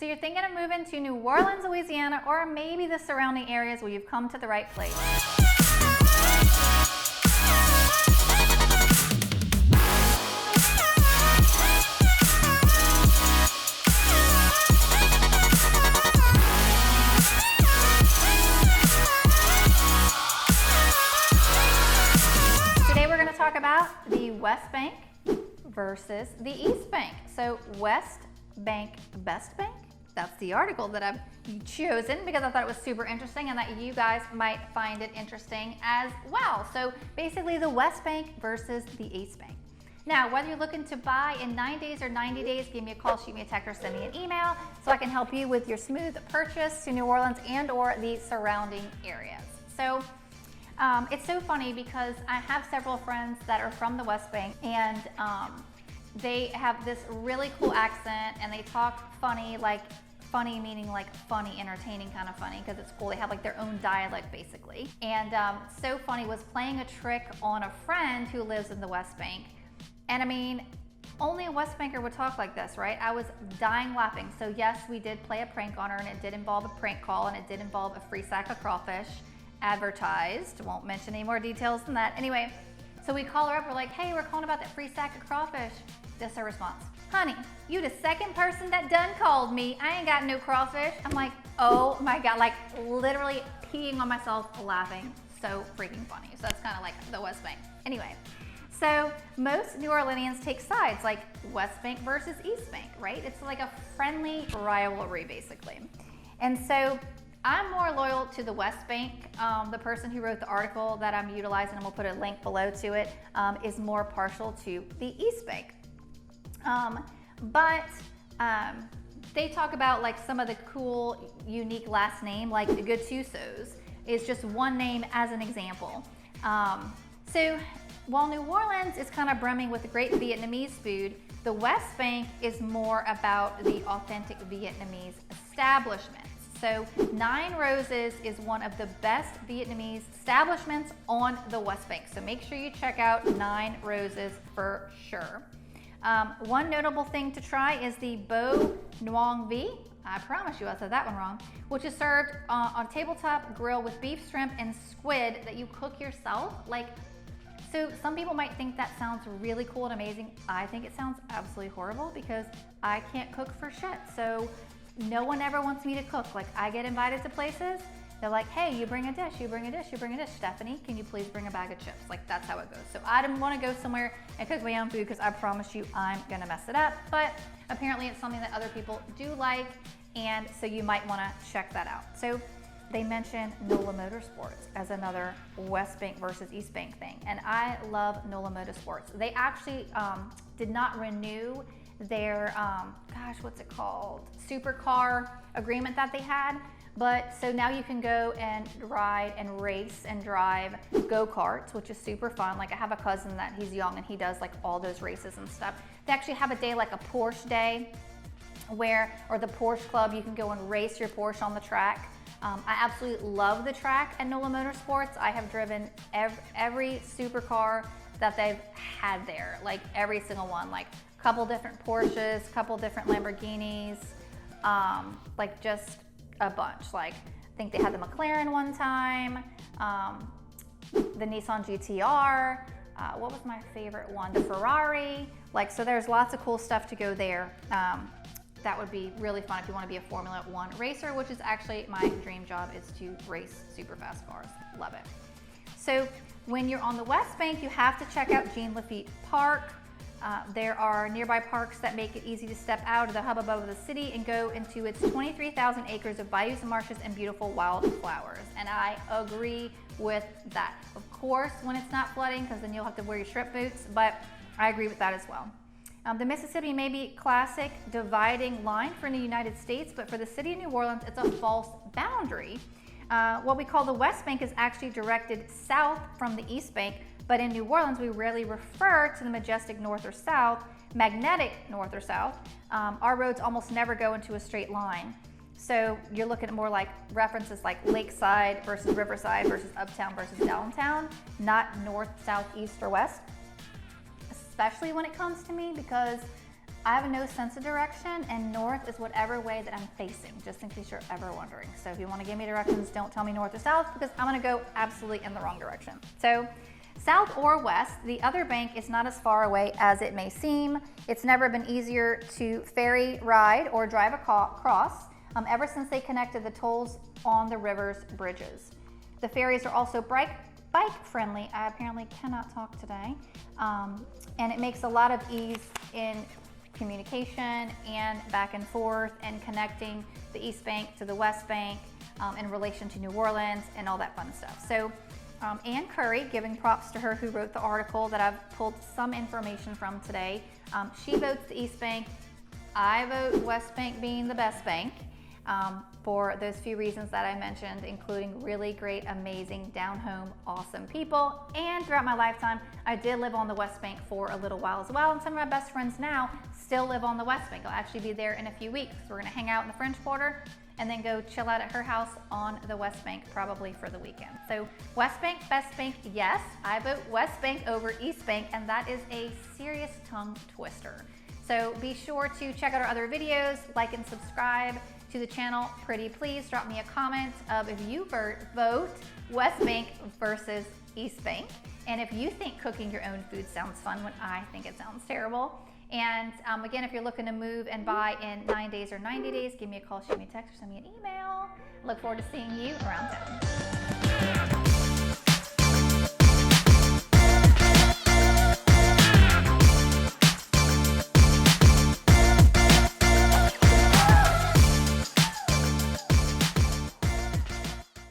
So you're thinking of moving to New Orleans, Louisiana, or maybe the surrounding areas, well, you've come to the right place. Today we're going to talk about the Westbank versus the Eastbank. So Westbank, Best Bank? That's the article that I've chosen because I thought it was super interesting and that you guys might find it interesting as well. So basically the Westbank versus the Eastbank. Now, whether you're looking to buy in 9 days or 90 days, give me a call, shoot me a text, or send me an email so I can help you with your smooth purchase to New Orleans and or the surrounding areas. So it's so funny because I have several friends that are from the Westbank, and they have this really cool accent and they talk funny, like funny meaning like funny, entertaining kind of funny, because it's cool. They have like their own dialect basically. And so funny, was playing a trick on a friend who lives in the Westbank. And I mean, only a Westbanker would talk like this, right? I was dying laughing. So yes, we did play a prank on her, and it did involve a prank call, and it did involve a free sack of crawfish advertised. Won't mention any more details than that. Anyway, so we call her up, we're like, hey, we're calling about that free sack of crawfish. This is her response: honey, you the second person that done called me. I ain't got no crawfish. I'm like, oh my God, like literally peeing on myself laughing. So freaking funny. So that's kind of like the Westbank. Anyway, so most New Orleanians take sides, like Westbank versus Eastbank, right? It's like a friendly rivalry basically. And so I'm more loyal to the Westbank. The person who wrote the article that I'm utilizing, and we'll put a link below to it, is more partial to the Eastbank. But they talk about like some of the cool, unique last name, like the Gattuso's is just one name as an example. So while New Orleans is kind of brimming with great Vietnamese food, the Westbank is more about the authentic Vietnamese establishments. So Nine Roses is one of the best Vietnamese establishments on the Westbank. So make sure you check out Nine Roses for sure. One notable thing to try is the Nuong V. I promise you I said that one wrong, which is served on a tabletop grill with beef, shrimp, and squid that you cook yourself. So some people might think that sounds really cool and amazing. I think it sounds absolutely horrible because I can't cook for shit. So no one ever wants me to cook. Like, I get invited to places, they're like, hey, you bring a dish, you bring a dish, you bring a dish. Stephanie, can you please bring a bag of chips? Like, that's how it goes. So I didn't want to go somewhere and cook my own food because I promise you I'm gonna mess it up. But apparently it's something that other people do like, and so you might want to check that out. So they mention Nola Motorsports as another Westbank versus Eastbank thing, and I love Nola Motorsports. They actually did not renew their gosh, what's it called, supercar agreement that they had. But so now you can go and ride and race and drive go-karts, which is super fun. Like, I have a cousin that he's young and he does like all those races and stuff. They actually have a day like a Porsche day or the Porsche Club, you can go and race your Porsche on the track. I absolutely love the track at Nola Motorsports. I have driven every supercar that they've had there, like every single one, like a couple different Porsches, couple different Lamborghinis, like just a bunch. Like, I think they had the McLaren one time, the Nissan GTR, what was my favorite one? The Ferrari. Like, so there's lots of cool stuff to go there. That would be really fun if you want to be a Formula One racer, which is actually my dream job, is to race super fast cars. Love it. So when you're on the Westbank, you have to check out Jean Lafitte Park. There are nearby parks that make it easy to step out of the hubbub of the city and go into its 23,000 acres of bayous and marshes and beautiful wildflowers. And I agree with that. Of course, when it's not flooding, because then you'll have to wear your strip boots, but I agree with that as well. The Mississippi may be classic dividing line for the United States, but for the city of New Orleans, it's a false boundary. What we call the Westbank is actually directed south from the Eastbank, but in New Orleans, we rarely refer to the majestic north or south, magnetic north or south. Our roads almost never go into a straight line. So you're looking at more like references like Lakeside versus Riverside versus Uptown versus Downtown, not north, south, east, or west. Especially when it comes to me, because I have no sense of direction, and north is whatever way that I'm facing, just in case you're ever wondering. So if you want to give me directions, don't tell me north or south, because I'm going to go absolutely in the wrong direction. So south or west, the other bank is not as far away as it may seem. It's never been easier to ferry ride or drive across ever since they connected the tolls on the river's bridges. The ferries are also bike friendly. I apparently cannot talk today. And it makes a lot of ease in communication and back and forth and connecting the East Bank to the West Bank in relation to New Orleans and all that fun stuff. So Ann Curry, giving props to her who wrote the article that I've pulled some information from today. She votes the East Bank. I vote West Bank being the best bank for those few reasons that I mentioned, including really great, amazing, down-home, awesome people. And throughout my lifetime, I did live on the West Bank for a little while as well. And some of my best friends now still live on the West Bank. I'll actually be there in a few weeks. We're gonna hang out in the French Quarter and then go chill out at her house on the West Bank, probably for the weekend. So West Bank, best bank, yes. I vote West Bank over East Bank, and that is a serious tongue twister. So be sure to check out our other videos, like and subscribe to the channel. Pretty please drop me a comment of if you vote West Bank versus East Bank, and if you think cooking your own food sounds fun when I think it sounds terrible. And again, if you're looking to move and buy in 9 days or 90 days, give me a call, shoot me a text, or send me an email. Look forward to seeing you around town.